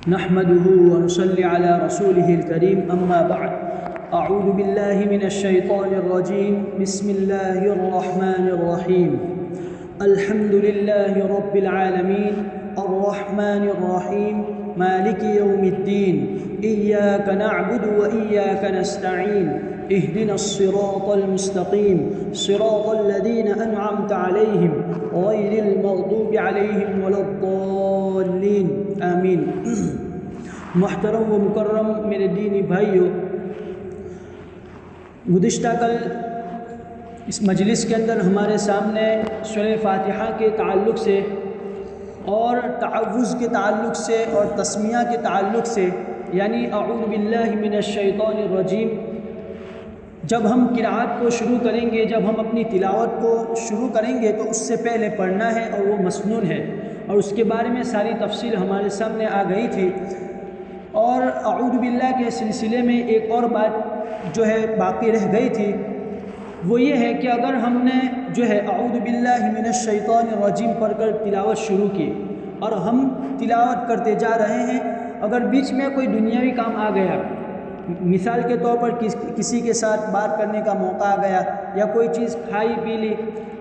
نحمده ونصلي على رسوله الكريم أما بعد أعوذ بالله من الشيطان الرجيم بسم الله الرحمن الرحيم الحمد لله رب العالمين الرحمن الرحيم مالك يوم الدين إياك نعبد وإياك نستعين اهدنا الصراط المستقيم صراط الذين أنعمت عليهم غير المغضوب عليهم ولا الضالين آمین۔ محترم و مکرم میرے دینی بھائیوں، گزشتہ کل اس مجلس کے اندر ہمارے سامنے سورہ فاتحہ کے تعلق سے اور تعوذ کے تعلق سے اور تسمیہ کے تعلق سے، یعنی اعوذ باللہ من الشیطان الرجیم، جب ہم قرأت کو شروع کریں گے، جب ہم اپنی تلاوت کو شروع کریں گے تو اس سے پہلے پڑھنا ہے اور وہ مسنون ہے، اور اس کے بارے میں ساری تفصیل ہمارے سامنے آ گئی تھی۔ اور اعوذ باللہ کے سلسلے میں ایک اور بات جو ہے باقی رہ گئی تھی، وہ یہ ہے کہ اگر ہم نے جو ہے اعوذ باللہ من الشیطان الرجیم پڑھ کر تلاوت شروع کی اور ہم تلاوت کرتے جا رہے ہیں، اگر بیچ میں کوئی دنیاوی کام آ گیا، مثال کے طور پر کسی کے ساتھ بات کرنے کا موقع آ گیا یا کوئی چیز کھائی پی لی،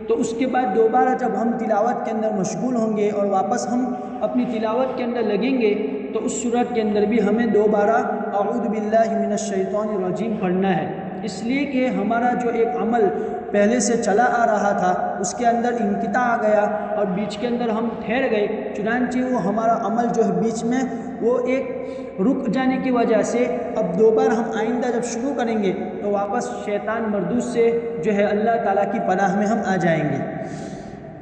تو اس کے بعد دوبارہ جب ہم تلاوت کے اندر مشغول ہوں گے اور واپس ہم اپنی تلاوت کے اندر لگیں گے تو اس صورت کے اندر بھی ہمیں دوبارہ اعوذ باللہ من الشیطان الرجیم پڑھنا ہے، اس لیے کہ ہمارا جو ایک عمل پہلے سے چلا آ رہا تھا اس کے اندر انقطاع آ گیا اور بیچ کے اندر ہم ٹھہر گئے، چنانچہ وہ ہمارا عمل جو ہے بیچ میں وہ ایک رک جانے کی وجہ سے اب دوبارہ ہم آئندہ جب شروع کریں گے تو واپس شیطان مردود سے جو ہے اللہ تعالیٰ کی پناہ میں ہم آ جائیں گے۔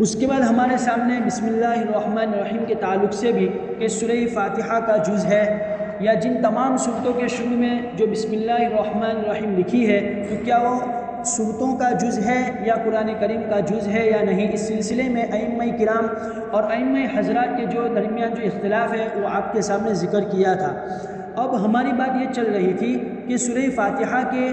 اس کے بعد ہمارے سامنے بسم اللہ الرحمن الرحیم کے تعلق سے بھی کہ سورہ فاتحہ کا جز ہے، یا جن تمام صورتوں کے شروع میں جو بسم اللہ الرحمن الرحیم لکھی ہے تو کیا وہ صورتوں کا جز ہے یا قرآن کریم کا جز ہے یا نہیں، اس سلسلے میں ائمہ کرام اور ائمہ حضرات کے جو درمیان جو اختلاف ہے وہ آپ کے سامنے ذکر کیا تھا۔ اب ہماری بات یہ چل رہی تھی کہ سورہ فاتحہ کے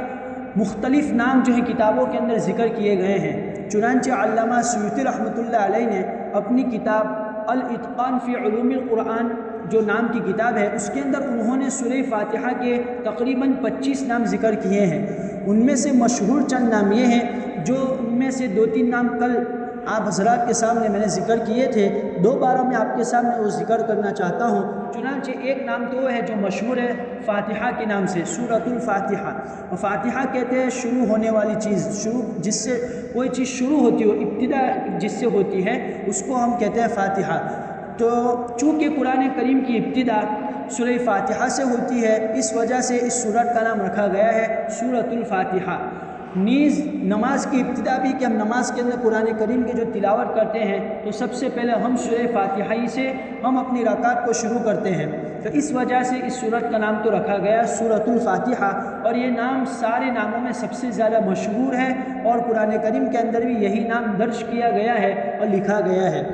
مختلف نام جو ہیں کتابوں کے اندر ذکر کیے گئے ہیں، چنانچہ علامہ سیوطی رحمۃ اللہ علیہ نے اپنی کتاب الاتقان فی علوم القرآن جو نام کی کتاب ہے اس کے اندر انہوں نے سورہ فاتحہ کے تقریباً 25 نام ذکر کیے ہیں۔ ان میں سے مشہور چند نام یہ ہیں، جو ان میں سے 2-3 نام کل آپ حضرات کے سامنے میں نے ذکر کیے تھے، دوبارہ میں آپ کے سامنے وہ ذکر کرنا چاہتا ہوں۔ چنانچہ ایک نام تو وہ ہے جو مشہور ہے فاتحہ کے نام سے، سورۃ الفاتحہ، اور فاتحہ کہتے ہیں شروع ہونے والی چیز، جس سے کوئی چیز شروع ہوتی ہو، ابتدا جس سے ہوتی ہے اس کو ہم کہتے ہیں فاتحہ۔ تو چونکہ قرآن کریم کی ابتدا سورہ فاتحہ سے ہوتی ہے، اس وجہ سے اس سورت کا نام رکھا گیا ہے سورۃ الفاتحہ۔ نیز نماز کی ابتدا بھی کہ ہم نماز کے اندر قرآن کریم کی جو تلاوت کرتے ہیں تو سب سے پہلے ہم سورہ فاتحہ ہی سے ہم اپنی رکعت کو شروع کرتے ہیں، تو اس وجہ سے اس سورت کا نام تو رکھا گیا سورۃ الفاتحہ، اور یہ نام سارے ناموں میں سب سے زیادہ مشہور ہے اور قرآن کریم کے اندر بھی یہی نام درج کیا گیا ہے اور لکھا گیا ہے۔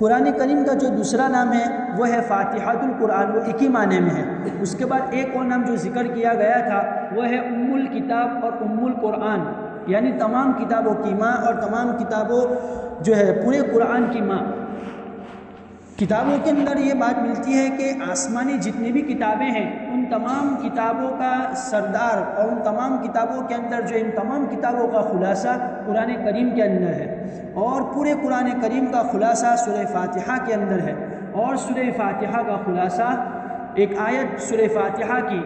قرآن کریم کا جو دوسرا نام ہے وہ ہے فاتحۃ القرآن، وہ ایک ہی معنی میں ہے۔ اس کے بعد ایک اور نام جو ذکر کیا گیا تھا وہ ہے ام الکتاب اور ام القرآن، یعنی تمام کتابوں کی ماں اور تمام کتابوں جو ہے پورے قرآن کی ماں۔ کتابوں کے اندر یہ بات ملتی ہے کہ آسمانی جتنی بھی کتابیں ہیں ان تمام کتابوں کا سردار اور ان تمام کتابوں کے اندر جو ان تمام کتابوں کا خلاصہ قرآن کریم کے اندر ہے، اور پورے قرآن کریم کا خلاصہ سورہ فاتحہ کے اندر ہے، اور سورہ فاتحہ کا خلاصہ ایک آیت سورہ فاتحہ کی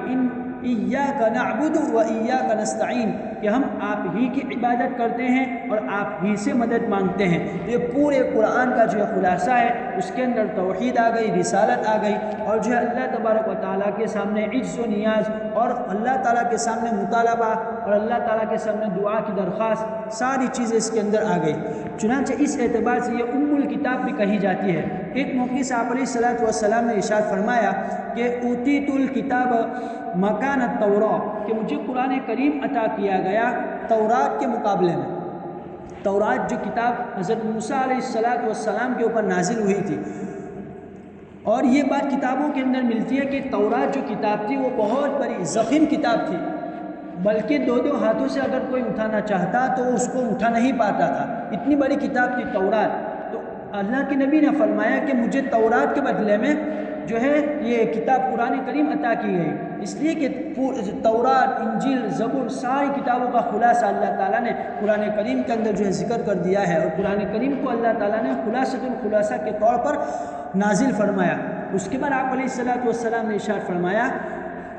ایاک نعبد و ایاک نستعین، کہ ہم آپ ہی کی عبادت کرتے ہیں اور آپ ہی سے مدد مانگتے ہیں۔ یہ پورے قرآن کا جو خلاصہ ہے اس کے اندر توحید آ گئی، رسالت آ گئی، اور جو ہے اللہ تبارک و تعالیٰ کے سامنے عجز و نیاز اور اللہ تعالیٰ کے سامنے مطالبہ اور اللہ تعالیٰ کے سامنے دعا کی درخواست، ساری چیزیں اس کے اندر آ گئی۔ چنانچہ اس اعتبار سے یہ ام الکتاب بھی کہی جاتی ہے۔ ایک موقع سے آپ علیہ الصلوۃ والسلام نے ارشاد فرمایا کہ اوتیت الکتاب مکان التوراۃ، کہ مجھے قرآن کریم عطا کیا گیا تورات کے مقابلے میں۔ تورات جو کتاب حضرت موسیٰ علیہ الصلوۃ والسلام کے اوپر نازل ہوئی تھی، اور یہ بات کتابوں کے اندر ملتی ہے کہ تورات جو کتاب تھی وہ بہت بڑی ضخیم کتاب تھی، بلکہ 2 ہاتھوں سے اگر کوئی اٹھانا چاہتا تو اس کو اٹھا نہیں پاتا تھا، اتنی بڑی کتاب تھی تورات۔ تو اللہ کے نبی نے فرمایا کہ مجھے تورات کے بدلے میں جو ہے یہ کتاب قرآن کریم عطا کی گئی، اس لیے کہ تورات، انجیل، زبور ساری کتابوں کا خلاصہ اللہ تعالیٰ نے قرآن کریم کے اندر جو ہے ذکر کر دیا ہے، اور قرآن کریم کو اللہ تعالیٰ نے خلاصۃ الخلاصہ کے طور پر نازل فرمایا۔ اس کے بعد آپ علیہ السلام نے ارشاد فرمایا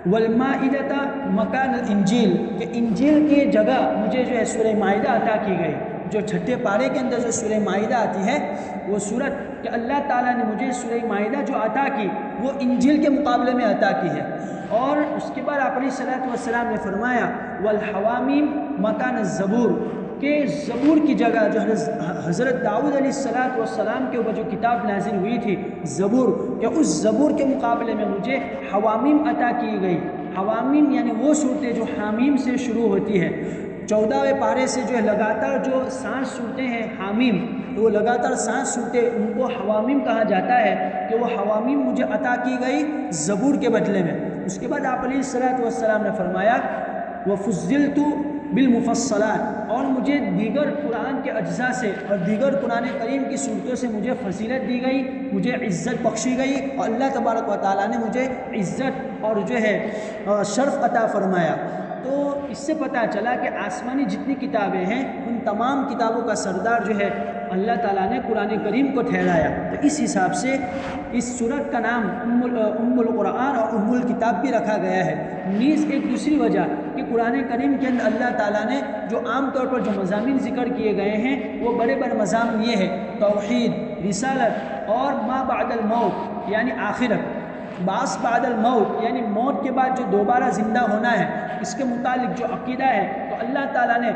والمائدۃ مکان الانجیل، کہ انجیل کی جگہ مجھے جو ہے سورہ مائدہ عطا کی گئی۔ جو چھٹے پارے کے اندر جو سورہ مائدہ آتی ہے وہ سورت کہ اللہ تعالیٰ نے مجھے سورہ مائدہ جو عطا کی وہ انجیل کے مقابلے میں عطا کی ہے۔ اور اس کے بعد آپ علیہ السلام نے فرمایا والحوامیم مکان الزبور، کہ زبور کی جگہ جو حضرت داؤد علیہ السلام کے اوپر جو کتاب نازل ہوئی تھی زبور، کہ اس زبور کے مقابلے میں مجھے حوامیم عطا کی گئی۔ حوامیم یعنی وہ صورتیں جو حامیم سے شروع ہوتی ہے، 14ویں پارے سے جو ہے لگاتار جو 7 صورتیں ہیں حامیم، تو وہ لگاتار 7 صورتیں ان کو حوامیم کہا جاتا ہے، کہ وہ حوامیم مجھے عطا کی گئی زبور کے بدلے میں۔ اس کے بعد آپ علیہ السلام نے فرمایا وَفُضِّلْتُ بالمفصلات، اور مجھے دیگر قرآن کے اجزاء سے اور دیگر قرآن کریم کی صورتوں سے مجھے فضیلت دی گئی، مجھے عزت بخشی گئی، اور اللہ تبارک و تعالیٰ نے مجھے عزت اور جو ہے شرف عطا فرمایا۔ تو اس سے پتہ چلا کہ آسمانی جتنی کتابیں ہیں ان تمام کتابوں کا سردار جو ہے اللہ تعالیٰ نے قرآن کریم کو ٹھہرایا۔ تو اس حساب سے اس سورت کا نام ام القرآن اور ام الکتاب بھی رکھا گیا ہے۔ نیز ایک دوسری وجہ کہ قرآن کریم کے اندر اللہ تعالیٰ نے جو عام طور پر جو مضامین ذکر کیے گئے ہیں وہ بڑے بڑے مضامین یہ ہے توحید، رسالت اور ما بعد الموت یعنی آخرت، بعث بعد الموت یعنی موت کے بعد جو دوبارہ زندہ ہونا ہے، اس کے متعلق جو عقیدہ ہے۔ تو اللہ تعالیٰ نے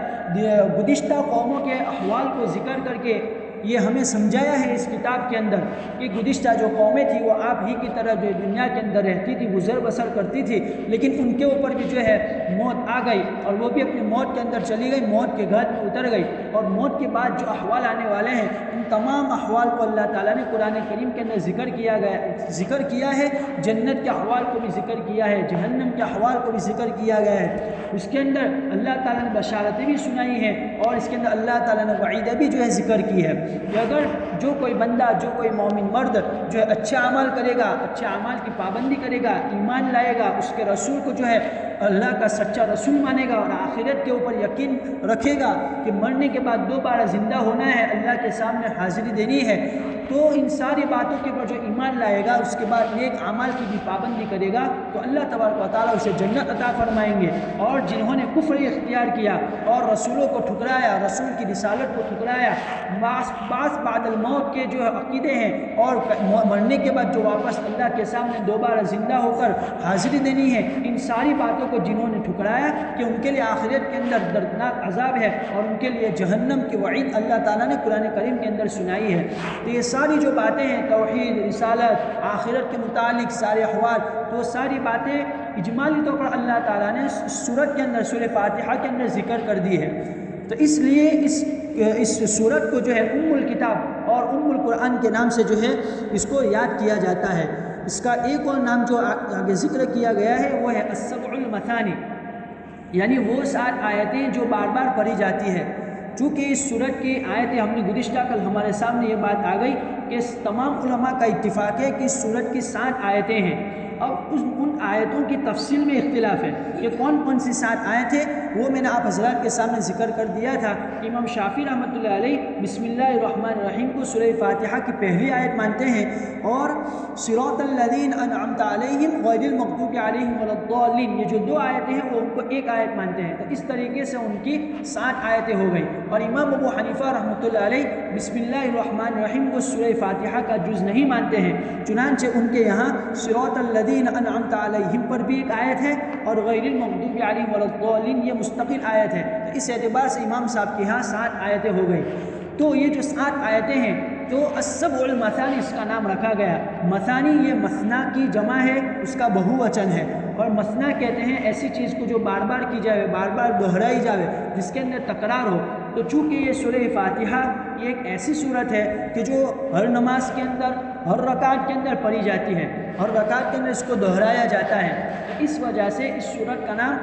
گزشتہ قوموں کے احوال کو ذکر کر کے یہ ہمیں سمجھایا ہے اس کتاب کے اندر کہ گزشتہ جو قومیں تھیں وہ آپ ہی کی طرح جو دنیا کے اندر رہتی تھی، گزر بسر کرتی تھی، لیکن ان کے اوپر بھی جو ہے موت آ گئی اور وہ بھی اپنی موت کے اندر چلی گئی، موت کے گھر میں اتر گئی، اور موت کے بعد جو احوال آنے والے ہیں ان تمام احوال کو اللہ تعالیٰ نے قرآن کریم کے اندر ذکر کیا ہے۔ جنت کے احوال کو بھی ذکر کیا ہے، جہنم کے احوال کو بھی ذکر کیا گیا ہے۔ اس کے اندر اللہ تعالیٰ نے بشارتیں بھی سنائی ہیں، اور اس کے اندر اللہ تعالیٰ نے وعیدیں بھی جو ہے ذکر کی ہے کہ اگر جو کوئی بندہ، جو کوئی مومن مرد جو ہے اچھے اعمال کرے گا، اچھے اعمال کی پابندی کرے گا، ایمان لائے گا، اس کے رسول کو جو ہے اللہ کا سچا رسول مانے گا، اور آخرت کے اوپر یقین رکھے گا کہ مرنے کے بعد دوبارہ زندہ ہونا ہے، اللہ کے سامنے حاضری دینی ہے، تو ان ساری باتوں کے اوپر جو ایمان لائے گا، اس کے بعد نیک اعمال کی بھی پابندی کرے گا، تو اللہ تبارک و تعالیٰ اسے جنت عطا فرمائیں گے۔ اور جنہوں نے کفر اختیار کیا اور رسولوں کو ٹھکرایا، رسول کی رسالت کو ٹھکرایا، بعث بعد الموت کے جو عقیدے ہیں، اور مرنے کے بعد جو واپس اللہ کے سامنے دوبارہ زندہ ہو کر حاضری دینی ہے، ان ساری باتوں کو جنہوں نے ٹھکرایا کہ ان کے لیے آخرت کے اندر دردناک عذاب ہے، اور ان کے لیے جہنم کی وعید اللہ تعالیٰ نے قرآن کریم کے اندر سنائی ہے۔ تو یہ ساری جو باتیں ہیں توحید، رسالت، آخرت کے متعلق سارے احوال، تو ساری باتیں اجمالی طور پر اللہ تعالیٰ نے سورت کے اندر، سورہ فاتحہ کے اندر ذکر کر دی ہے۔ تو اس لیے اس سورت کو جو ہے ام الکتاب اور ام القرآن کے نام سے جو ہے اس کو یاد کیا جاتا ہے۔ اس کا ایک اور نام جو آگے ذکر کیا گیا ہے وہ ہے السبع المثانی، یعنی وہ 7 آیتیں جو بار بار پڑھی جاتی ہے۔ چونکہ اس سورت کی آیتیں ہم نے گزشتہ کل ہمارے سامنے یہ بات آ گئی کہ تمام علماء کا اتفاق ہے کہ اس سورت کی 7 آیتیں ہیں۔ اب ان آیتوں کی تفصیل میں اختلاف ہے کہ کون کون سی 7 آیتیں، وہ میں نے آپ حضرات کے سامنے ذکر کر دیا تھا۔ امام شافعی رحمۃ اللہ علیہ بسم اللہ الرحمن الرحیم کو سورہ فاتحہ کی پہلی آیت مانتے ہیں، اور صراط الذین انعمت علیہم غیر المغضوب علیہم ولا الضالین، یہ جو 2 آیتیں ہیں وہ ان کو ایک آیت مانتے ہیں۔ تو اس طریقے سے ان کی 7 آیتیں ہو گئی۔ اور امام ابو حنیفہ رحمۃ اللہ علیہ بسم اللہ الرحمن الرحیم کو سورہ فاتحہ کا جز نہیں مانتے ہیں، چنانچہ ان کے یہاں صراط الذین انعمت علیہم پر بھی ایک آیت ہے، اور غیر المغضوب علیہم ولا الضالین یہ مستقل آیت ہے۔ تو اس اعتبار سے امام صاحب کے یہاں 7 آیتیں ہو گئی۔ تو یہ جو 7 آیتیں ہیں تو السبع المثانی اس کا نام رکھا گیا۔ مثانی یہ مثنا کی جمع ہے، اس کا بہو وچن ہے، اور مثنا کہتے ہیں ایسی چیز کو جو بار بار کی جائے، بار بار دہرائی جائے، جس کے اندر تکرار ہو۔ تو چونکہ یہ سورہ فاتحہ یہ ایک ایسی سورت ہے کہ جو ہر نماز کے اندر، ہر رکعت کے اندر پڑھی جاتی ہے، ہر رکعت کے اندر اس کو دہرایا جاتا ہے، تو اس وجہ سے اس سورت کا نام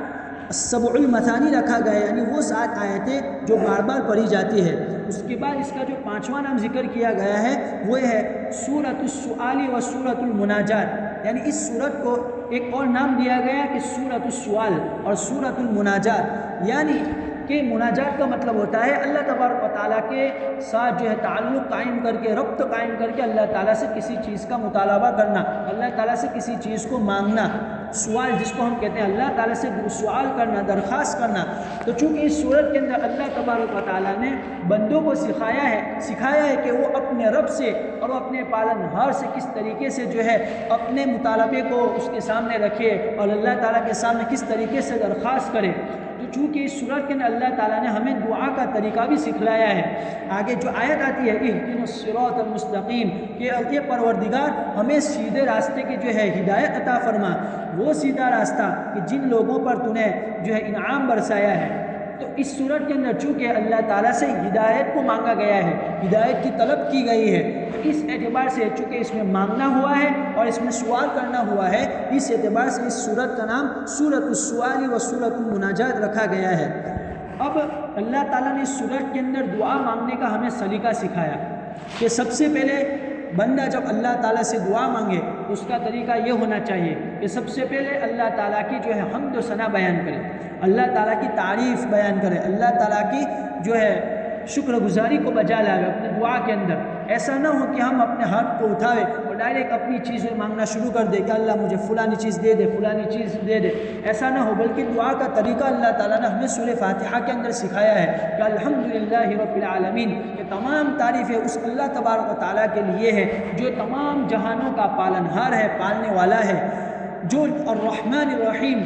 السبع المثانی رکھا گیا ہے، یعنی وہ 7 آیتیں جو بار بار پڑھی جاتی ہے۔ اس کے بعد اس کا جو 5واں نام ذکر کیا گیا ہے وہ ہے سورۃ السؤال و سورۃ المناجات، یعنی اس سورت کو ایک اور نام دیا گیا کہ سورۃ السؤال اور سورۃ المناجات، یعنی کہ مناجات کا مطلب ہوتا ہے اللہ تبارک و تعالیٰ کے ساتھ جو ہے تعلق قائم کر کے، ربط قائم کر کے اللہ تعالیٰ سے کسی چیز کا مطالبہ کرنا، اللہ تعالیٰ سے کسی چیز کو مانگنا۔ سوال جس کو ہم کہتے ہیں اللہ تعالیٰ سے سوال کرنا، درخواست کرنا۔ تو چونکہ اس صورت کے اندر اللہ تبارک و تعالیٰ نے بندوں کو سکھایا ہے کہ وہ اپنے رب سے اور وہ اپنے پالنہار سے کس طریقے سے جو ہے اپنے مطالبے کو اس کے سامنے رکھے اور اللہ تعالیٰ کے سامنے کس طریقے سے درخواست کرے۔ تو چونکہ اس صورت کے اندر اللہ تعالیٰ نے ہمیں دعا کا طریقہ بھی سکھلایا ہے۔ آگے جو آیت آتی ہے اہدنا الصراط المستقیم، کہ اے پروردگار ہمیں سیدھے راستے کی جو ہے ہدایت عطا فرما، وہ سیدھا راستہ کہ جن لوگوں پر تو نے جو ہے انعام برسایا ہے۔ تو اس صورت کے اندر چونکہ اللہ تعالیٰ سے ہدایت کو مانگا گیا ہے، ہدایت کی طلب کی گئی ہے، تو اس اعتبار سے چونکہ اس میں مانگنا ہوا ہے اور اس میں سوال کرنا ہوا ہے، اس اعتبار سے اس صورت کا نام سورۃ السؤال و سورۃ المناجات رکھا گیا ہے۔ اب اللہ تعالیٰ نے اس صورت کے اندر دعا مانگنے کا ہمیں سلیقہ سکھایا کہ سب سے پہلے بندہ جب اللہ تعالیٰ سے دعا مانگے تو اس کا طریقہ یہ ہونا چاہیے کہ سب سے پہلے اللہ تعالیٰ کی جو ہے حمد و ثنا بیان کرے، اللہ تعالیٰ کی تعریف بیان کرے، اللہ تعالیٰ کی جو ہے شکر گزاری کو بجا لائے اپنے دعا کے اندر۔ ایسا نہ ہو کہ ہم اپنے ہاتھ کو اٹھاوے اور ڈائریکٹ اپنی چیزیں مانگنا شروع کر دے کہ اللہ مجھے فلانی چیز دے دے، فلانی چیز دے دے، ایسا نہ ہو، بلکہ دعا کا طریقہ اللہ تعالیٰ نے ہمیں سورہ فاتحہ کے اندر سکھایا ہے کہ الحمدللہ رب العالمین، کہ تمام تعریفیں اس اللہ تبارک و تعالیٰ کے لیے ہے جو تمام جہانوں کا پالنہار ہے، پالنے والا ہے، جو الرحمن الرحیم،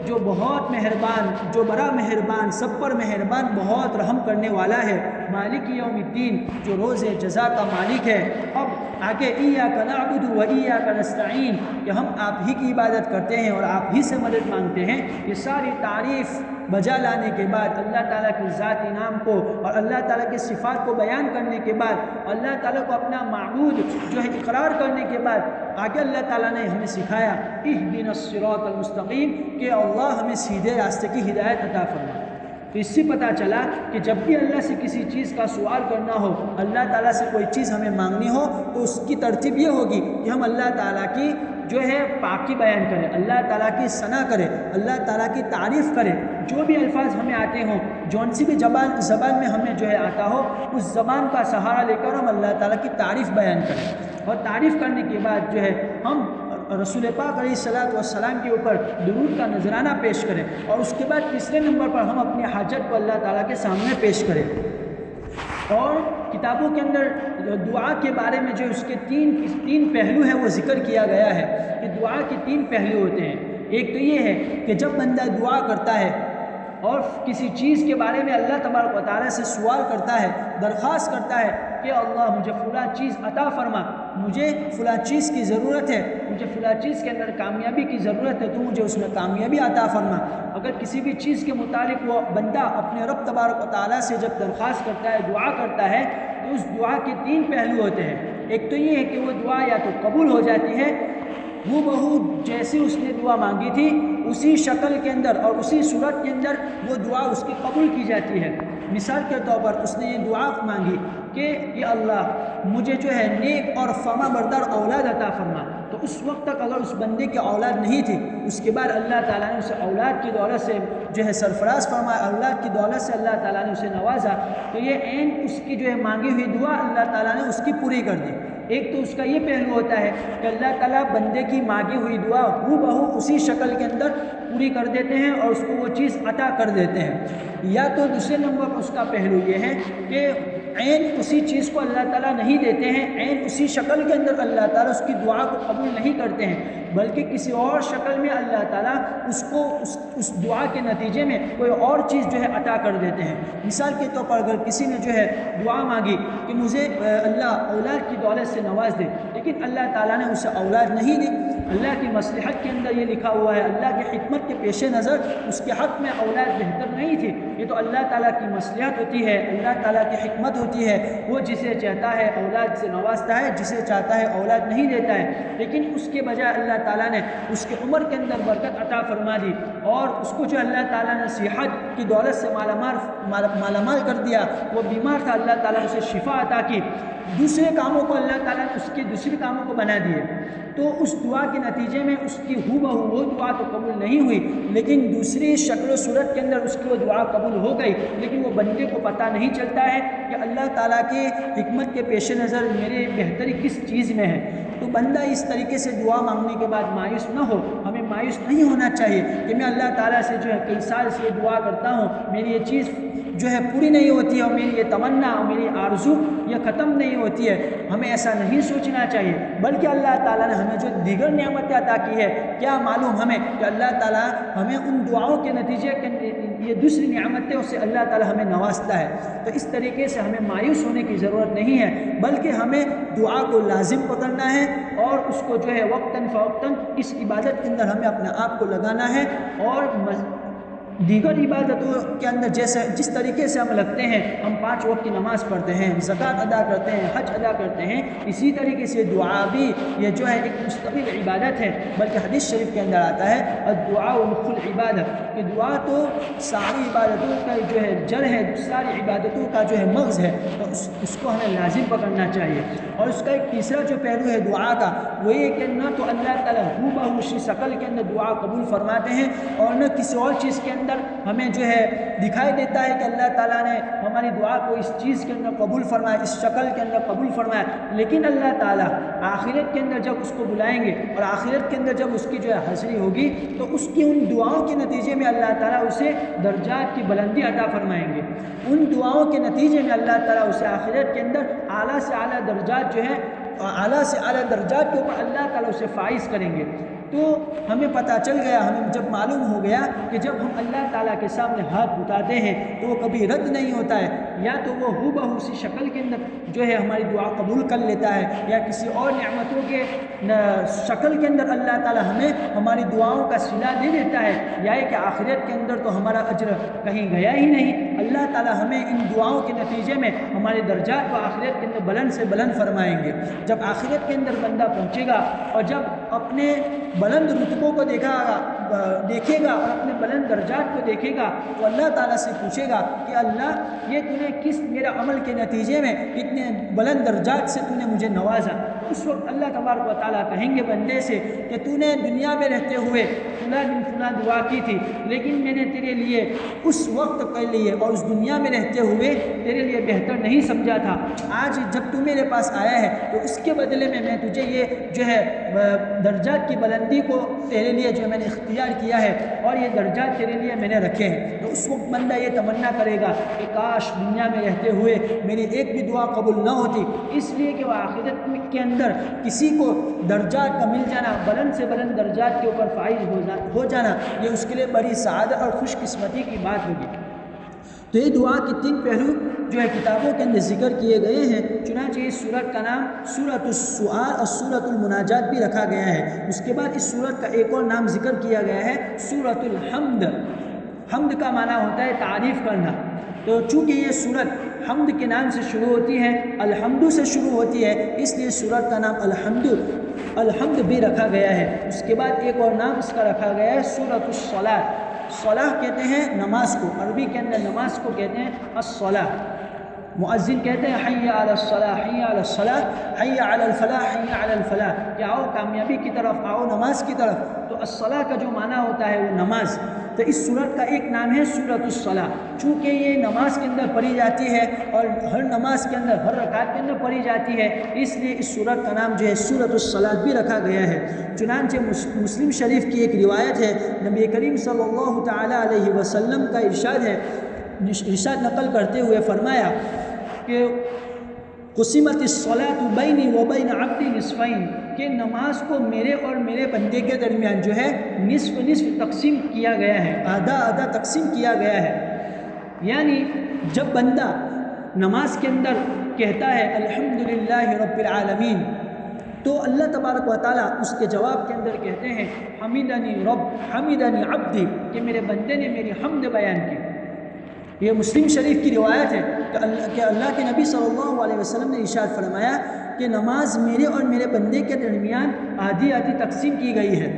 جو بہت مہربان، جو بڑا مہربان، سب پر مہربان، بہت رحم کرنے والا ہے، مالک یوم الدین، جو روز جزا کا مالک ہے۔ اب آگے ایاک نعبد و ایاک نستعین، کہ ہم آپ ہی کی عبادت کرتے ہیں اور آپ ہی سے مدد مانگتے ہیں۔ یہ ساری تعریف بجا لانے کے بعد، اللہ تعالیٰ کی ذاتی نام کو اور اللہ تعالیٰ کی صفات کو بیان کرنے کے بعد، اللہ تعالیٰ کو اپنا معبود جو ہے اقرار کرنے کے بعد، آگے اللہ تعالیٰ نے ہمیں سکھایا اہدنا الصراط المستقیم، کہ اللہ ہمیں سیدھے راستے کی ہدایت عطا فرما۔ تو اس سے پتہ چلا کہ جب بھی اللہ سے کسی چیز کا سوال کرنا ہو، اللہ تعالیٰ سے کوئی چیز ہمیں مانگنی ہو، تو اس کی ترتیب یہ ہوگی کہ ہم اللہ تعالیٰ کی جو ہے پاکی بیان کریں، اللہ تعالیٰ کی ثنا کریں، اللہ تعالیٰ کی تعریف کریں، جو بھی الفاظ ہمیں آتے ہوں، جون سی بھی زبان میں ہمیں جو ہے آتا ہو، اس زبان کا سہارا لے کر ہم اللہ تعالیٰ کی تعریف بیان کریں، اور تعریف کرنے کے بعد جو ہے ہم رسول پاک علیہ الصلوۃ والسلام کے اوپر درود کا نذرانہ پیش کریں، اور اس کے بعد تیسرے نمبر پر ہم اپنی حاجت کو اللہ تعالیٰ کے سامنے پیش کریں۔ اور کتابوں کے اندر دعا کے بارے میں جو اس کے تین پہلو ہیں وہ ذکر کیا گیا ہے کہ دعا کے 3 پہلو ہوتے ہیں۔ ایک تو یہ ہے کہ جب بندہ دعا کرتا ہے اور کسی چیز کے بارے میں اللہ تبارک و تعالیٰ سے سوال کرتا ہے، درخواست کرتا ہے کہ اللہ مجھے فلاں چیز عطا فرما، مجھے فلاں چیز کی ضرورت ہے، مجھے فلاں چیز کے اندر کامیابی کی ضرورت ہے، تو مجھے اس میں کامیابی عطا فرما۔ اگر کسی بھی چیز کے متعلق وہ بندہ اپنے رب تبارک و تعالیٰ سے جب درخواست کرتا ہے، دعا کرتا ہے، تو اس دعا کے 3 پہلو ہوتے ہیں۔ ایک تو یہ ہے کہ وہ دعا یا تو قبول ہو جاتی ہے، وہ بہو جیسی اس نے دعا مانگی تھی اسی شکل کے اندر اور اسی صورت کے اندر وہ دعا اس کی قبول کی جاتی ہے۔ مثال کے طور پر اس نے یہ دعا مانگی کہ یا اللہ مجھے جو ہے نیک اور فرما بردار اولاد عطا فرما، تو اس وقت تک اگر اس بندے کی اولاد نہیں تھی، اس کے بعد اللہ تعالیٰ نے اسے اولاد کی دولت سے جو ہے سرفراز فرمایا، اولاد کی دولت سے اللہ تعالیٰ نے اسے نوازا، تو یہ عین اس کی جو ہے مانگی ہوئی دعا اللہ تعالیٰ نے اس کی پوری کر دی۔ ایک تو اس کا یہ پہلو ہوتا ہے کہ اللہ تعالیٰ بندے کی مانگی ہوئی دعا ہو بہو اسی شکل کے اندر پوری کر دیتے ہیں اور اس کو وہ چیز عطا کر دیتے ہیں۔ یا تو دوسرے نمبر پر اس کا پہلو یہ ہے کہ عین اسی چیز کو اللہ تعالیٰ نہیں دیتے ہیں، عین اسی شکل کے اندر اللہ تعالیٰ اس کی دعا کو قبول نہیں کرتے ہیں، بلکہ کسی اور شکل میں اللہ تعالیٰ اس کو اس دعا کے نتیجے میں کوئی اور چیز جو ہے عطا کر دیتے ہیں۔ مثال کے طور پر اگر کسی نے جو ہے دعا مانگی کہ مجھے اللہ اولاد کی دولت سے نواز دے، لیکن اللہ تعالیٰ نے اسے اولاد نہیں دی، اللہ کی مصلحت کے اندر یہ لکھا ہوا ہے، اللہ کی حکمت کے پیش نظر اس کے حق میں اولاد بہتر نہیں تھی، یہ تو اللہ تعالیٰ کی مصلحت ہوتی ہے، اللہ تعالیٰ کی حکمت ہوتی ہے، وہ جسے چاہتا ہے اولاد سے نوازتا ہے، جسے چاہتا ہے اولاد نہیں دیتا ہے، لیکن اس کے بجائے اللہ تعالیٰ نے اس کے عمر کے اندر برکت عطا فرما دی، اور اس کو جو اللہ تعالیٰ نے صحت کی دولت سے مالا مال کر دیا، وہ بیمار تھا، اللہ تعالیٰ نے اسے شفا عطا کی، دوسرے کاموں کو اللہ تعالیٰ نے اس کے دوسرے کاموں کو بنا دیے، تو اس دعا کے نتیجے میں اس کی ہو بہو وہ دعا تو قبول نہیں ہوئی، لیکن دوسری شکل و صورت کے اندر اس کی وہ دعا قبول ہو گئی، لیکن وہ بندے کو پتہ نہیں چلتا ہے کہ اللہ تعالیٰ کے حکمت کے پیش نظر میرے بہتری کس چیز میں ہے۔ تو بندہ اس طریقے سے دعا مانگنے کے بعد مایوس نہ ہو، ہمیں مایوس نہیں ہونا چاہیے کہ میں اللہ تعالیٰ سے جو ہے کئی سال سے دعا کرتا ہوں، میری یہ چیز جو ہے پوری نہیں ہوتی ہے، اور میری یہ تمنا اور میری آرزو یہ ختم نہیں ہوتی ہے، ہمیں ایسا نہیں سوچنا چاہیے، بلکہ اللہ تعالیٰ نے ہمیں جو دیگر نعمتیں عطا کی ہے، کیا معلوم ہمیں کہ اللہ تعالیٰ ہمیں ان دعاؤں کے نتیجے کے یہ دوسری نعمتیں اس سے اللہ تعالیٰ ہمیں نوازتا ہے۔ تو اس طریقے سے ہمیں مایوس ہونے کی ضرورت نہیں ہے، بلکہ ہمیں دعا کو لازم پکڑنا ہے اور اس کو جو ہے وقتاً فوقتاً اس عبادت کے اندر ہمیں اپنے آپ کو لگانا ہے، اور دیگر عبادتوں کے اندر جس طریقے سے ہم لگتے ہیں، ہم 5 وقت کی نماز پڑھتے ہیں، زکوٰۃ ادا کرتے ہیں، حج ادا کرتے ہیں، اسی طریقے سے دعا بھی یہ جو ہے ایک مستقل عبادت ہے، بلکہ حدیث شریف کے اندر آتا ہے الدعاء مخ العبادت، کہ دعا تو ساری عبادتوں کا جو ہے جڑ ہے، ساری عبادتوں کا جو ہے مغز ہے، تو اس کو ہمیں لازم پکڑنا چاہیے۔ اور اس کا ایک تیسرا جو پہلو ہے دعا کا، وہ یہ کہ نہ تو اللہ تعالیٰ ہو بہو اسی شکل کے اندر دعا قبول فرماتے ہیں، اور نہ کسی اور چیز کے اندر ہمیں جو ہے دکھائی دیتا ہے کہ اللہ تعالیٰ نے ہماری دعا کو اس چیز کے اندر قبول فرمایا، اس شکل کے اندر قبول فرمایا، لیکن اللہ تعالیٰ آخرت کے اندر جب اس کو بلائیں گے اور آخرت کے اندر جب اس کی جو ہے حاضری ہوگی، تو اس کی ان دعاؤں کے نتیجے میں اللہ تعالیٰ اسے درجات کی بلندی عطا فرمائیں گے، ان دعاؤں کے نتیجے میں اللہ تعالیٰ اسے آخرت کے اندر اعلیٰ سے اعلیٰ درجات جو ہے، اعلیٰ سے اعلیٰ درجات کے اوپر اللہ تعالیٰ اسے فائز کریں گے۔ تو ہمیں پتہ چل گیا، ہمیں جب معلوم ہو گیا کہ جب ہم اللہ تعالیٰ کے سامنے ہاتھ اٹھاتے ہیں تو وہ کبھی رد نہیں ہوتا ہے، یا تو وہ ہو بہو اسی شکل کے اندر جو ہے ہماری دعا قبول کر لیتا ہے، یا کسی اور نعمتوں کے شکل کے اندر اللہ تعالیٰ ہمیں ہماری دعاؤں کا صلہ دے دیتا ہے، یا کہ آخرت کے اندر تو ہمارا اجر کہیں گیا ہی نہیں، اللہ تعالیٰ ہمیں ان دعاؤں کے نتیجے میں ہمارے درجات کو آخرت کے اندر بلند سے بلند فرمائیں گے۔ جب آخرت کے اندر بندہ پہنچے گا اور جب اپنے بلند رتبوں کو دیکھے گا اور اپنے بلند درجات کو دیکھے گا، تو اللہ تعالیٰ سے پوچھے گا کہ اللہ یہ تو نے کس میرے عمل کے نتیجے میں اتنے بلند درجات سے تو نے مجھے نوازا۔ اس وقت اللہ تبارک و تعالیٰ کہیں گے بندے سے کہ تو نے دنیا میں رہتے ہوئے فلاں دن فلاں دعا کی تھی، لیکن میں نے تیرے لیے اس وقت کے لیے اور اس دنیا میں رہتے ہوئے تیرے لیے بہتر نہیں سمجھا تھا، آج جب تو میرے پاس آیا ہے تو اس کے بدلے میں تجھے یہ جو ہے درجات کی بلندی کو تیرے لیے جو میں نے اختیار کیا ہے، اور یہ درجات تیرے لیے میں نے رکھے ہیں۔ تو اس وقت بندہ یہ تمنا کرے گا کہ کاش دنیا میں رہتے ہوئے میری ایک بھی دعا قبول نہ ہوتی، اس لیے کہ وہ آخرت کے اندر کسی کو درجات کا مل جانا، بلند سے بلند درجات کے اوپر فائز ہو جانا، یہ اس کے لیے بڑی سعادت اور خوش قسمتی کی بات ہوگی۔ تو یہ دعا کے 3 پہلو جو ہے کتابوں کے اندر ذکر کیے گئے ہیں، چنانچہ اس سورت کا نام سورۃ السؤال اور سورۃ المناجات بھی رکھا گیا ہے۔ اس کے بعد اس سورت کا ایک اور نام ذکر کیا گیا ہے سورۃ الحمد۔ حمد کا معنی ہوتا ہے تعریف کرنا، تو چونکہ یہ سورت حمد کے نام سے شروع ہوتی ہے، الحمد سے شروع ہوتی ہے، اس لیے سورت کا نام الحمد بھی رکھا گیا ہے۔ اس کے بعد ایک اور نام اس کا رکھا گیا ہے سورۃ الصلاۃ۔ صلاح کہتے ہیں نماز کو، عربی کے اندر نماز کو کہتے ہیں الصلاۃ۔ مؤذن کہتے ہیں حی علی الصلاح، حی علی الصلاح، حی علی الفلاح، حی علی الفلاح، کہ آؤ کامیابی کی طرف، آؤ نماز کی طرف۔ تو الصلاح کا جو معنی ہوتا ہے وہ نماز، تو اس سورت کا ایک نام ہے سورۃ الصلاح، چونکہ یہ نماز کے اندر پڑھی جاتی ہے اور ہر نماز کے اندر ہر رکعت کے اندر پڑھی جاتی ہے، اس لیے اس سورت کا نام جو ہے سورۃ الصلاۃ بھی رکھا گیا ہے۔ چنانچہ مسلم شریف کی ایک روایت ہے، نبی کریم صلی اللہ تعالیٰ علیہ وسلم کا ارشاد نقل کرتے ہوئے فرمایا کہ قسمت الصلاۃ بینی و بین عبدی نصفین، کہ نماز کو میرے اور میرے بندے کے درمیان جو ہے نصف تقسیم کیا گیا ہے، آدھا تقسیم کیا گیا ہے۔ یعنی جب بندہ نماز کے اندر کہتا ہے الحمدللہ رب العالمین، تو اللہ تبارک و تعالیٰ اس کے جواب کے اندر کہتے ہیں حمیدنی رب حمیدنی عبدی، کہ میرے بندے نے میری حمد بیان کی۔ یہ مسلم شریف کی روایت ہے کہ اللہ کے نبی صلی اللہ علیہ وسلم نے ارشاد فرمایا کہ نماز میرے اور میرے بندے کے درمیان آدھی تقسیم کی گئی ہے،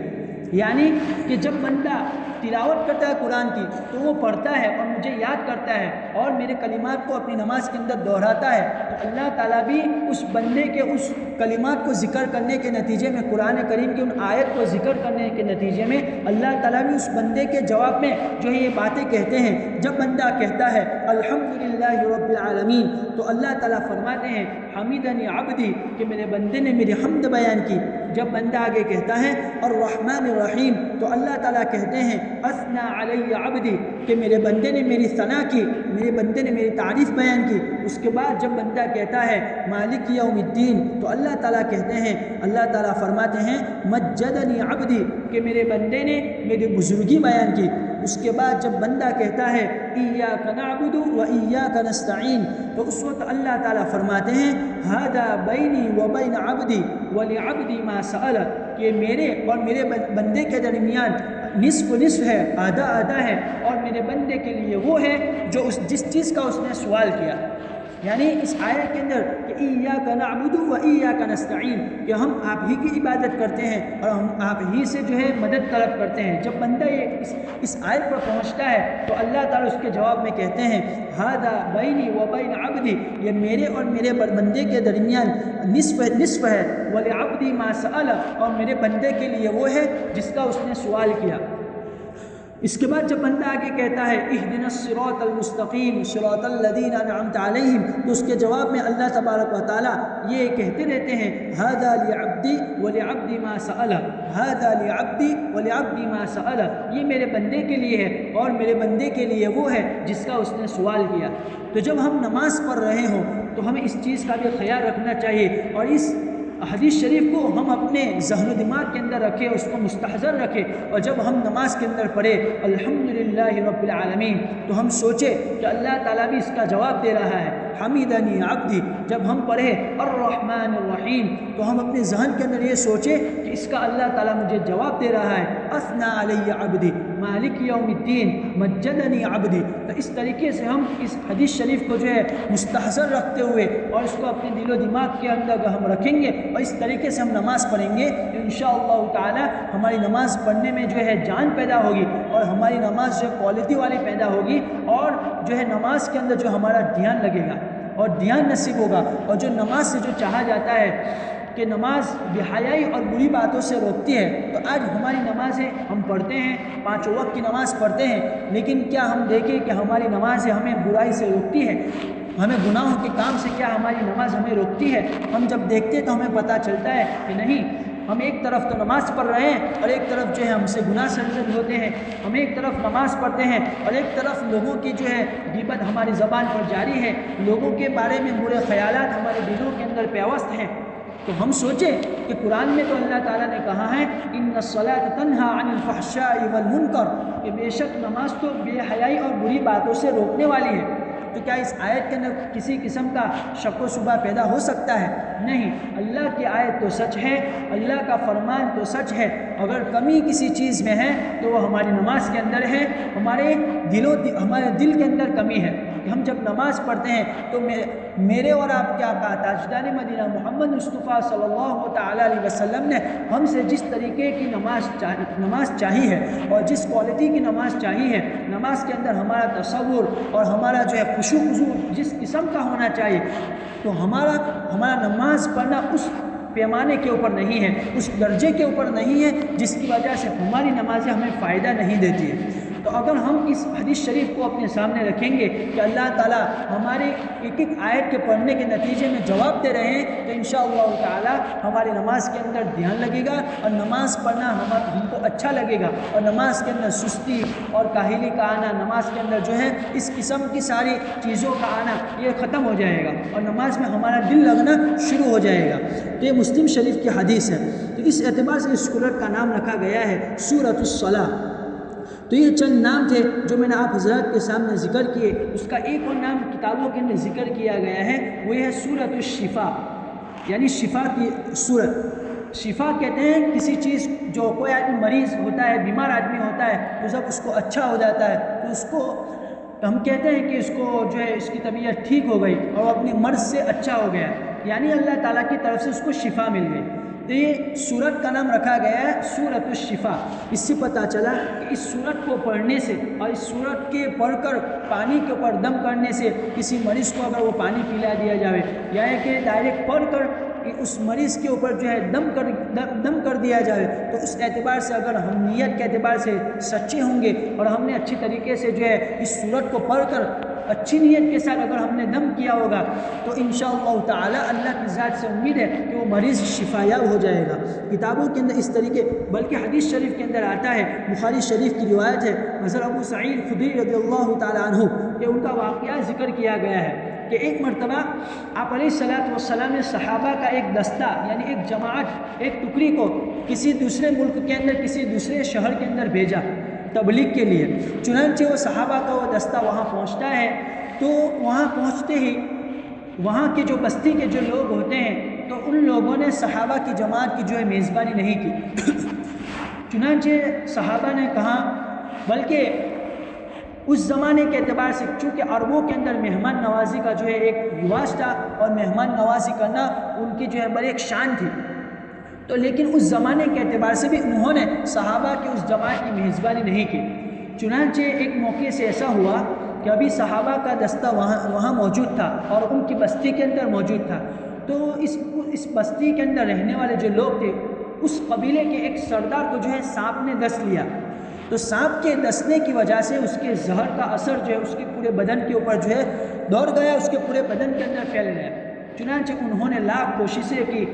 یعنی کہ جب بندہ تلاوت کرتا ہے قرآن کی تو وہ پڑھتا ہے اور مجھے یاد کرتا ہے اور میرے کلمات کو اپنی نماز کے اندر دہراتا ہے، تو اللہ تعالیٰ بھی اس بندے کے اس کلمات کو ذکر کرنے کے نتیجے میں، قرآن کریم کی ان آیت کو ذکر کرنے کے نتیجے میں اللہ تعالیٰ بھی اس بندے کے جواب میں جو ہے یہ باتیں کہتے ہیں۔ جب بندہ کہتا ہے الحمدللہ رب العالمین تو اللہ تعالیٰ فرماتے ہیں حمیدنی عبدی کہ میرے بندے نے میری حمد بیان کی۔ جب بندہ آگے کہتا ہے الرحمن الرحیم تو اللہ تعالیٰ کہتے ہیں اثنا علی عبدی کہ میرے بندے نے میری ثنا کی، میرے بندے نے میری تعریف بیان کی۔ اس کے بعد جب بندہ کہتا ہے مالک یوم الدین تو اللہ تعالیٰ کہتے ہیں، اللہ تعالیٰ فرماتے ہیں مجدنی عبدی کہ میرے بندے نے میری بزرگی بیان کی۔ اس کے بعد جب بندہ کہتا ہے ایاک نعبد و ایاک نستعین تو اس وقت اللہ تعالیٰ فرماتے ہیں ھذا بینی و بین عبدی ولعبدی ما سأل کہ میرے اور میرے بندے کے درمیان نصف نصف ہے، آدھا آدھا ہے، اور میرے بندے کے لیے وہ ہے جو جس چیز کا اس نے سوال کیا۔ یعنی اس آیت کے اندر کہ ایاک نعبد و ایاک نستعین کہ ہم آپ ہی کی عبادت کرتے ہیں اور ہم آپ ہی سے جو ہے مدد طلب کرتے ہیں۔ جب بندہ یہ اس آیت پر پہنچتا ہے تو اللہ تعالیٰ اس کے جواب میں کہتے ہیں ھذا بینی و بین عبدی یہ میرے اور میرے بندے کے درمیان نصف ہے، ولعبدی ما سأل اور میرے بندے کے لیے وہ ہے جس کا اس نے سوال کیا۔ اس کے بعد جب بندہ آگے کہتا ہے اہدنا الصراط المستقیم صراط الذین انعمت علیہم تو اس کے جواب میں اللہ تبارک و تعالیٰ یہ کہتے رہتے ہیں ھذا لعبدی ولعبدی ما سأل، ھذا لعبدی ولعبدی ما سأل یہ میرے بندے کے لیے ہے اور میرے بندے کے لیے وہ ہے جس کا اس نے سوال کیا۔ تو جب ہم نماز پڑھ رہے ہوں تو ہمیں اس چیز کا بھی خیال رکھنا چاہیے اور اس حدیث شریف کو ہم اپنے ذہن و دماغ کے اندر رکھیں، اس کو مستحضر رکھیں، اور جب ہم نماز کے اندر پڑھے الحمدللہ رب العالمین تو ہم سوچیں کہ اللہ تعالیٰ بھی اس کا جواب دے رہا ہے حمیدنی عبدی۔ جب ہم پڑھے الرحمن الرحیم تو ہم اپنے ذہن کے اندر یہ سوچیں کہ اس کا اللہ تعالیٰ مجھے جواب دے رہا ہے اثنا علی عبدی مالک یوم الدین مجدنی عبدی۔ تو اس طریقے سے ہم اس حدیث شریف کو جو ہے مستحضر رکھتے ہوئے اور اس کو اپنے دل و دماغ کے اندر ہم رکھیں گے اور اس طریقے سے ہم نماز پڑھیں گے تو انشاءاللہ تعالی ہماری نماز پڑھنے میں جو ہے جان پیدا ہوگی اور ہماری نماز جو کوالٹی والی پیدا ہوگی اور جو ہے نماز کے اندر جو ہمارا دھیان لگے گا اور دھیان نصیب ہوگا۔ اور جو نماز سے جو چاہا جاتا ہے کہ نماز بے حیائی اور بری باتوں سے روکتی ہے، تو آج ہماری نمازیں ہم پڑھتے ہیں، 5 وقت کی نماز پڑھتے ہیں، لیکن کیا ہم دیکھیں کہ ہماری نمازیں ہمیں برائی سے روکتی ہے، ہمیں گناہوں کے کام سے کیا ہماری نماز ہمیں روکتی ہے؟ ہم جب دیکھتے ہیں تو ہمیں پتہ چلتا ہے کہ نہیں، ہم ایک طرف تو نماز پڑھ رہے ہیں اور ایک طرف جو ہے ہم سے گناہ سرزد ہوتے ہیں، ہم ایک طرف نماز پڑھتے ہیں اور ایک طرف لوگوں کی جو ہے غیبت ہماری زبان پر جاری ہے، لوگوں کے بارے میں برے خیالات ہمارے دلوں کے اندر پیوست ہیں۔ تو ہم سوچیں کہ قرآن میں تو اللہ تعالیٰ نے کہا ہے ان الصلاۃ تنہی عن الفحشاء والمنکر کہ بے شک نماز تو بے حیائی اور بری باتوں سے روکنے والی ہے۔ تو کیا اس آیت کے اندر کسی قسم کا شک و شبہ پیدا ہو سکتا ہے؟ نہیں، اللہ کی آیت تو سچ ہے، اللہ کا فرمان تو سچ ہے۔ اگر کمی کسی چیز میں ہے تو وہ ہماری نماز کے اندر ہے، ہمارے دل کے اندر کمی ہے۔ ہم جب نماز پڑھتے ہیں تو میرے اور آپ کے آقا تاجدار مدینہ محمد مصطفیٰ صلی اللہ تعالیٰ علیہ وسلم نے ہم سے جس طریقے کی نماز چاہی ہے اور جس کوالٹی کی نماز چاہی ہے، نماز کے اندر ہمارا تصور اور ہمارا جو ہے خشوع خضوع جس قسم کا ہونا چاہیے، تو ہمارا نماز پڑھنا اس پیمانے کے اوپر نہیں ہے، اس درجے کے اوپر نہیں ہے جس کی وجہ سے ہماری نمازیں ہمیں فائدہ نہیں دیتی ہے۔ تو اگر ہم اس حدیث شریف کو اپنے سامنے رکھیں گے کہ اللہ تعالیٰ ہمارے ایک ایک آیت کے پڑھنے کے نتیجے میں جواب دے رہے ہیں، تو انشاءاللہ تعالیٰ ہماری نماز کے اندر دھیان لگے گا اور نماز پڑھنا ہم کو اچھا لگے گا، اور نماز کے اندر سستی اور کاہلی کا آنا، نماز کے اندر جو ہے اس قسم کی ساری چیزوں کا آنا یہ ختم ہو جائے گا اور نماز میں ہمارا دل لگنا شروع ہو جائے گا۔ تو یہ مسلم شریف کی حدیث ہے۔ تو اس اعتبار سے اس سورت کا نام رکھا گیا ہے سورۃ الصلاۃ۔ تو یہ چند نام تھے جو میں نے آپ حضرات کے سامنے ذکر کیے۔ اس کا ایک اور نام کتابوں کے اندر ذکر کیا گیا ہے، وہ ہے سورۃ الشفا، یعنی شفا کی سورت۔ شفا کہتے ہیں کسی چیز جو کوئی آدمی مریض ہوتا ہے، بیمار آدمی ہوتا ہے، تو جب اس کو اچھا ہو جاتا ہے تو اس کو ہم کہتے ہیں کہ اس کو جو ہے اس کی طبیعت ٹھیک ہو گئی اور اپنی مرض سے اچھا ہو گیا، یعنی اللہ تعالیٰ کی طرف سے اس کو شفا مل گئی۔ تو یہ سورت کا نام رکھا گیا ہے سورۃ الشفا۔ اس سے پتہ چلا کہ اس سورت کو پڑھنے سے اور اس سورت کے پڑھ کر پانی کے اوپر دم کرنے سے کسی مریض کو اگر وہ پانی پلا دیا جائے یا کہ ڈائریکٹ پڑھ کر اس مریض کے اوپر جو ہے دم کر دیا جائے، تو اس اعتبار سے اگر ہم نیت کے اعتبار سے سچے ہوں گے اور ہم نے اچھی طریقے سے جو ہے اس سورت کو پڑھ کر اچھی نیت کے ساتھ اگر ہم نے دم کیا ہوگا تو انشاءاللہ تعالی اللہ کی ذات سے امید ہے کہ وہ مریض شفا یاب ہو جائے گا۔ کتابوں کے اندر اس طریقے بلکہ حدیث شریف کے اندر آتا ہے، بخاری شریف کی روایت ہے، حضرت ابو سعید خدری رضی اللہ تعالی عنہ کہ ان کا واقعہ ذکر کیا گیا ہے کہ ایک مرتبہ آپ علیہ الصلوۃ والسلام نے صحابہ کا ایک دستہ یعنی ایک جماعت ایک ٹکڑی کو کسی دوسرے ملک کے اندر کسی دوسرے شہر کے اندر بھیجا تبلیغ کے لیے۔ چنانچہ وہ صحابہ کا وہ دستہ وہاں پہنچتا ہے تو وہاں پہنچتے ہی وہاں کے جو بستی کے جو لوگ ہوتے ہیں تو ان لوگوں نے صحابہ کی جماعت کی جو ہے میزبانی نہیں کی۔ چنانچہ صحابہ نے کہا، بلکہ اس زمانے کے اعتبار سے چونکہ عربوں کے اندر مہمان نوازی کا جو ہے ایک رواج تھا اور مہمان نوازی کرنا ان کی جو ہے بڑی ایک شان تھی، تو لیکن اس زمانے کے اعتبار سے بھی انہوں نے صحابہ کی اس جماعت کی میزبانی نہیں کی۔ چنانچہ ایک موقع سے ایسا ہوا کہ ابھی صحابہ کا دستہ وہاں موجود تھا اور ان کی بستی کے اندر موجود تھا، تو اس بستی کے اندر رہنے والے جو لوگ تھے اس قبیلے کے ایک سردار کو جو ہے سانپ نے ڈس لیا، تو سانپ کے ڈسنے کی وجہ سے اس کے زہر کا اثر جو ہے اس کے پورے بدن کے اوپر جو ہے دوڑ گیا، اس کے پورے بدن کے اندر پھیل گیا۔ چنانچہ انہوں نے لاکھ کوششیں کی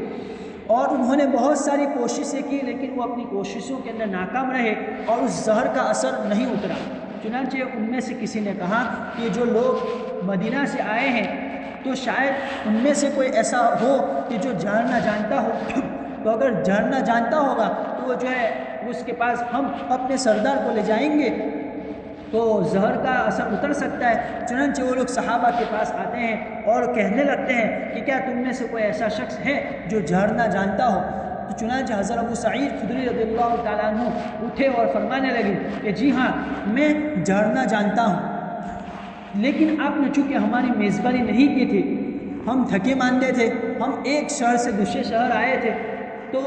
اور انہوں نے بہت ساری کوششیں کی، لیکن وہ اپنی کوششوں کے اندر ناکام رہے اور اس زہر کا اثر نہیں اترا۔ چنانچہ ان میں سے کسی نے کہا کہ جو لوگ مدینہ سے آئے ہیں تو شاید ان میں سے کوئی ایسا ہو کہ جو جھاڑنا جانتا ہو، تو اگر جھاڑنا جانتا ہوگا تو وہ جو ہے اس کے پاس ہم اپنے سردار کو لے جائیں گے تو زہر کا اثر اتر سکتا ہے۔ چنانچہ وہ لوگ صحابہ کے پاس آتے ہیں اور کہنے لگتے ہیں کہ کیا تم میں سے کوئی ایسا شخص ہے جو جھاڑنا جانتا ہو؟ تو چنانچہ حضرت ابو سعید خدری رضی اللہ تعالیٰ عنہ اٹھے اور فرمانے لگے کہ جی ہاں میں جھاڑنا جانتا ہوں، لیکن آپ نے چونکہ ہماری میزبانی نہیں کی تھی، ہم تھکے ماندے تھے، ہم ایک شہر سے دوسرے شہر آئے تھے، تو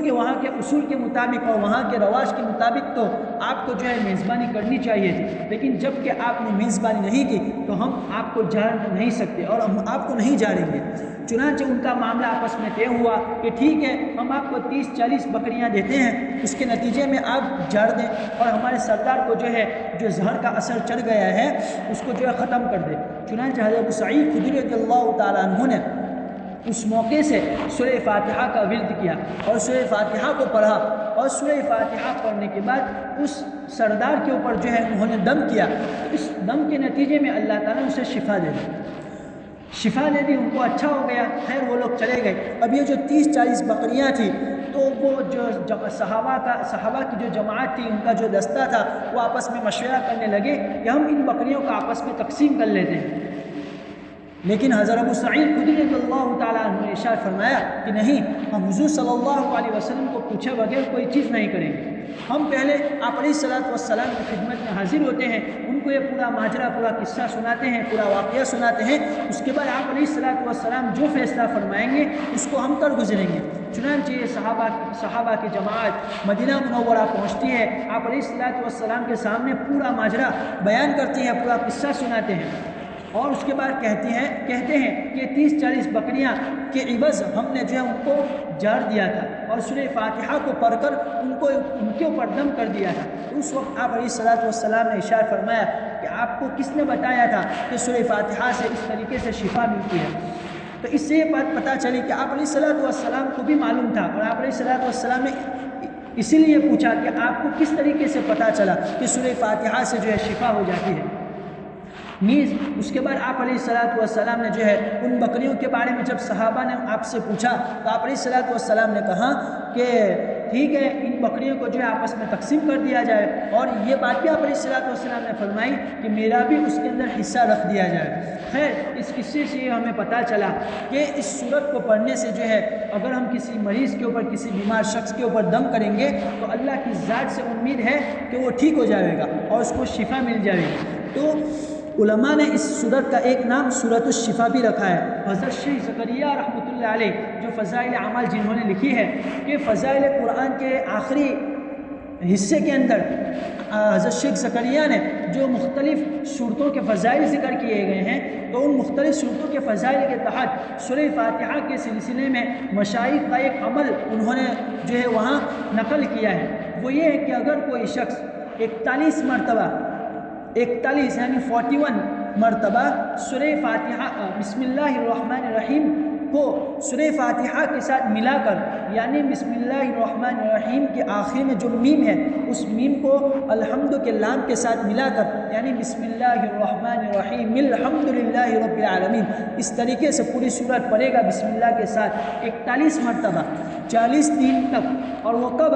وہاں کے اصول کے مطابق اور وہاں کے رواج کے مطابق تو آپ کو جو ہے میزبانی کرنی چاہیے تھی، لیکن جب کہ آپ نے میزبانی نہیں کی تو ہم آپ کو جھاڑ نہیں سکتے اور ہم آپ کو نہیں جھاڑیں گے۔ چنانچہ ان کا معاملہ آپس میں طے ہوا کہ ٹھیک ہے ہم آپ کو 30-40 بکریاں دیتے ہیں، اس کے نتیجے میں آپ جھاڑ دیں اور ہمارے سردار کو جو ہے جو زہر کا اثر چڑھ گیا ہے اس کو جو ہے ختم کر دیں۔ چنانچہ حضرت ابو سعید خدری رضی اللہ تعالیٰ عنہ نے اس موقع سے سورہ فاتحہ کا ورد کیا اور سورہ فاتحہ کو پڑھا، اور سورہ فاتحہ پڑھنے کے بعد اس سردار کے اوپر جو ہے انہوں نے دم کیا، تو اس دم کے نتیجے میں اللہ تعالیٰ نے اسے شفا دے دی، ان کو اچھا ہو گیا۔ خیر وہ لوگ چلے گئے۔ اب یہ جو 30-40 بکریاں تھیں تو وہ جو صحابہ کی جو جماعت تھی ان کا جو دستہ تھا وہ آپس میں مشورہ کرنے لگے کہ ہم ان بکریوں کو آپس میں تقسیم کر لیتے ہیں، لیکن حضرت ابو سعید خدری رضی اللہ تعالیٰ عنہ نے ارشاد فرمایا کہ نہیں، ہم حضور صلی اللہ علیہ وسلم کو پوچھے بغیر کوئی چیز نہیں کریں گے، ہم پہلے آپ علیہ الصلوۃ والسلام کی خدمت میں حاضر ہوتے ہیں، ان کو یہ پورا ماجرا پورا قصہ سناتے ہیں، پورا واقعہ سناتے ہیں، اس کے بعد آپ علیہ الصلوۃ والسلام جو فیصلہ فرمائیں گے اس کو ہم کر گزریں گے۔ چنانچہ یہ صحابہ کی جماعت مدینہ منورہ پہنچتی ہے، آپ علیہ الصلوۃ والسلام کے سامنے پورا ماجرا بیان کرتی ہے، پورا قصہ سناتے ہیں، اور اس کے بعد کہتے ہیں کہ 30-40 بکریاں کے عوض ہم نے جو ہے ان کو جھاڑ دیا تھا اور سورہ فاتحہ کو پڑھ کر ان کے اوپر دم کر دیا تھا۔ اس وقت آپ علیہ الصلوۃ والسلام نے ارشاد فرمایا کہ آپ کو کس نے بتایا تھا کہ سورہ فاتحہ سے اس طریقے سے شفا ملتی ہے؟ تو اس سے یہ بات پتہ چلی کہ آپ علیہ الصلوۃ والسلام کو بھی معلوم تھا، اور آپ علیہ الصلوۃ والسلام نے اسی لیے پوچھا کہ آپ کو کس طریقے سے پتہ چلا کہ سورہ فاتحہ سے جو ہے شفا ہو جاتی ہے۔ نیز اس کے بعد آپ علیہ الصلوۃ والسلام نے جو ہے ان بکریوں کے بارے میں جب صحابہ نے آپ سے پوچھا تو آپ علیہ الصلوۃ والسلام نے کہا کہ ٹھیک ہے ان بکریوں کو جو ہے آپس میں تقسیم کر دیا جائے، اور یہ بات بھی آپ علیہ الصلوۃ والسلام نے فرمائی کہ میرا بھی اس کے اندر حصہ رکھ دیا جائے۔ خیر اس قصے سے ہمیں پتہ چلا کہ اس سورت کو پڑھنے سے جو ہے اگر ہم کسی مریض کے اوپر کسی بیمار شخص کے اوپر دم کریں گے تو اللہ کی ذات سے امید ہے کہ وہ ٹھیک ہو جائے گا اور اس کو شفا مل جائے گی۔ تو علماء نے اس سورت کا ایک نام سورۃ الشفا بھی رکھا ہے۔ حضرت شیخ زکریا رحمۃ اللہ اللہ علیہ جو فضائل اعمال جنہوں نے لکھی ہے کہ فضائل قرآن کے آخری حصے کے اندر حضرت شیخ زکریا نے جو مختلف صورتوں کے فضائل ذکر کیے گئے ہیں، تو ان مختلف صورتوں کے فضائل کے تحت سورہ فاتحہ کے سلسلے میں مشائخ کا ایک عمل انہوں نے جو ہے وہاں نقل کیا ہے۔ وہ یہ ہے کہ اگر کوئی شخص 41 مرتبہ 41 یعنی 41 مرتبہ سورہ فاتحہ بسم اللہ الرحمن الرحیم کو سورہ فاتحہ کے ساتھ ملا کر، یعنی بسم اللہ الرحمن الرحیم کے آخر میں جو میم ہے اس میم کو الحمد کے لام کے ساتھ ملا کر، یعنی بسم اللہ الرحمن الرحیم الحمد للہ رب العالمین، اس طریقے سے پوری سورت پڑھے گا بسم اللہ کے ساتھ 41 مرتبہ 40 دن تک۔ اور وہ کب؟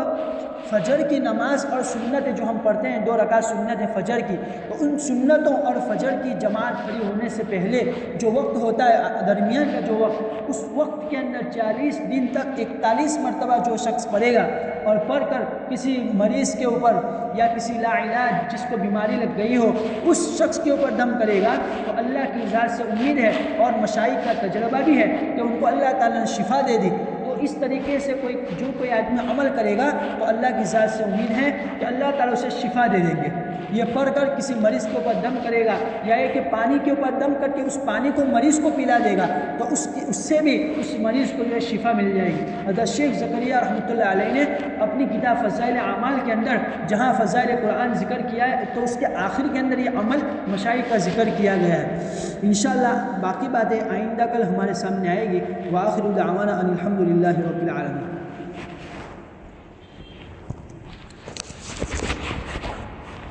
فجر کی نماز اور سنت جو ہم پڑھتے ہیں 2 رکعت سنت ہے فجر کی، تو ان سنتوں اور فجر کی جماعت کھڑی ہونے سے پہلے جو وقت ہوتا ہے درمیان کا جو وقت، اس وقت کے اندر 40 دن تک 41 مرتبہ جو شخص پڑھے گا اور پڑھ کر کسی مریض کے اوپر یا کسی لاعلاج جس کو بیماری لگ گئی ہو اس شخص کے اوپر دم کرے گا، تو اللہ کی ذات سے امید ہے اور مشائخ کا تجربہ بھی ہے کہ ان کو اللہ تعالیٰ نے شفا دے دی۔ تو اس طریقے سے کوئی آدمی عمل کرے گا تو اللہ کی ذات سے امید ہے کہ اللہ تعالیٰ اسے شفا دے دیں گے۔ یہ پڑھ کر کسی مریض کے اوپر دم کرے گا یا یہ کہ پانی کے اوپر دم کر کے اس پانی کو مریض کو پلا دے گا تو اس سے بھی اس مریض کو جو ہے شفا مل جائے گی۔ حضرت شیخ زکریا رحمۃ اللہ علیہ نے اپنی کتاب فضائل اعمال کے اندر جہاں فضائل قرآن ذکر کیا ہے تو اس کے آخر کے اندر یہ عمل مشائخ کا ذکر کیا گیا ہے۔ انشاءاللہ باقی باتیں آئندہ کل ہمارے سامنے آئے گی۔ وآخر دعوانا ان الحمد للہ رب العالمین۔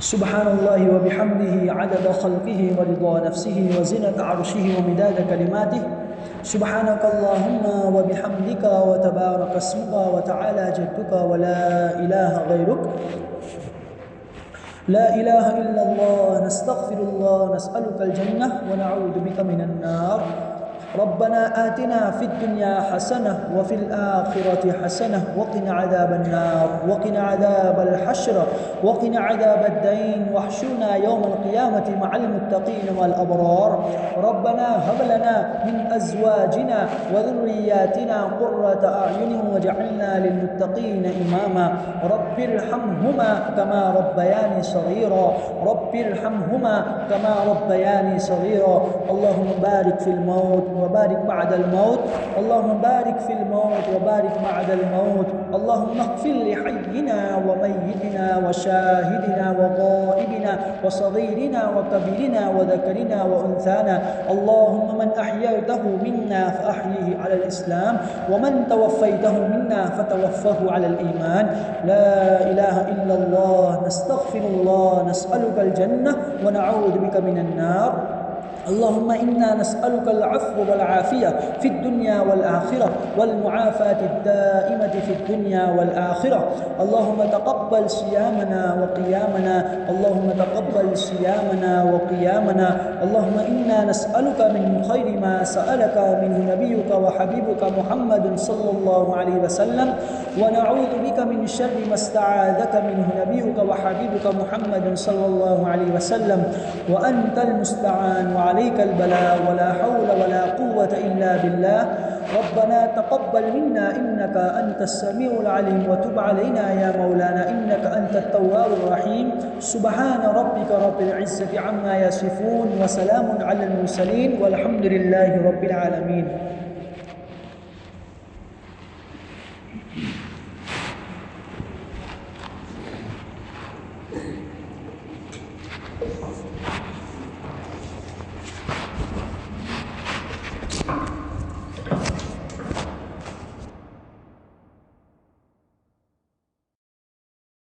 سبحان اللہ وبحمدہ عدد خلقہ ورضا نفسہ وزنة عرشہ ومداد کلماتہ۔ سبحانک اللہم وبحمدک وتبارک اسمک وتعالی جدک ولا الہ غیرک، لا الہ الا اللہ، نستغفر اللہ، نسألک الجنہ ونعوذ بک من النار۔ ربنا آتنا في الدنيا حسنة وفي الآخرة حسنة وقنا عذاب النار وقنا عذاب الحشر وقنا عذاب الدين واحشرنا يوم القيامة مع المتقين والأبرار۔ ربنا هب لنا من أزواجنا وذرياتنا قرة أعين واجعلنا للمتقين إماما۔ رب ارحمهما كما ربياني صغيرا، رب ارحمهما كما ربياني صغيرا۔ اللهم بارك في الموت وبارك بعد الموت، اللهم بارك في الموت وبارك بعد الموت، اللهم اغفر لحينا وميتنا وشاهدنا وغائبنا وصغيرنا وكبيرنا وذكرنا وأنثانا، اللهم من أحييته منا فأحيه على الإسلام ومن توفيته منا فتوفه على الإيمان، لا إله إلا الله، نستغفر الله، نسألك الجنة ونعوذ بك من النار۔ اللهم إنا نسألك العفو والعافية في الدنيا والآخرة والمعافاة الدائمة في الدنيا والآخرة، اللهم تقبل صيامنا وقيامنا، اللهم تقبل صيامنا وقيامنا، اللهم إنا نسألك من خير ما سألك منه نبيك وحبيبك محمد صلى الله عليه وسلم، ونعوذ بك من شر ما استعاذك منه نبيك وحبيبك محمد صلى الله عليه وسلم، وأنت المستعان عليك البلاء ولا حول ولا قوة إلا بالله۔ ربنا تقبل منا إنك أنت السميع العليم وتب علينا يا مولانا إنك أنت التواب الرحيم۔ سبحان ربك رب العزة عما يصفون وسلام على المرسلين والحمد لله رب العالمين۔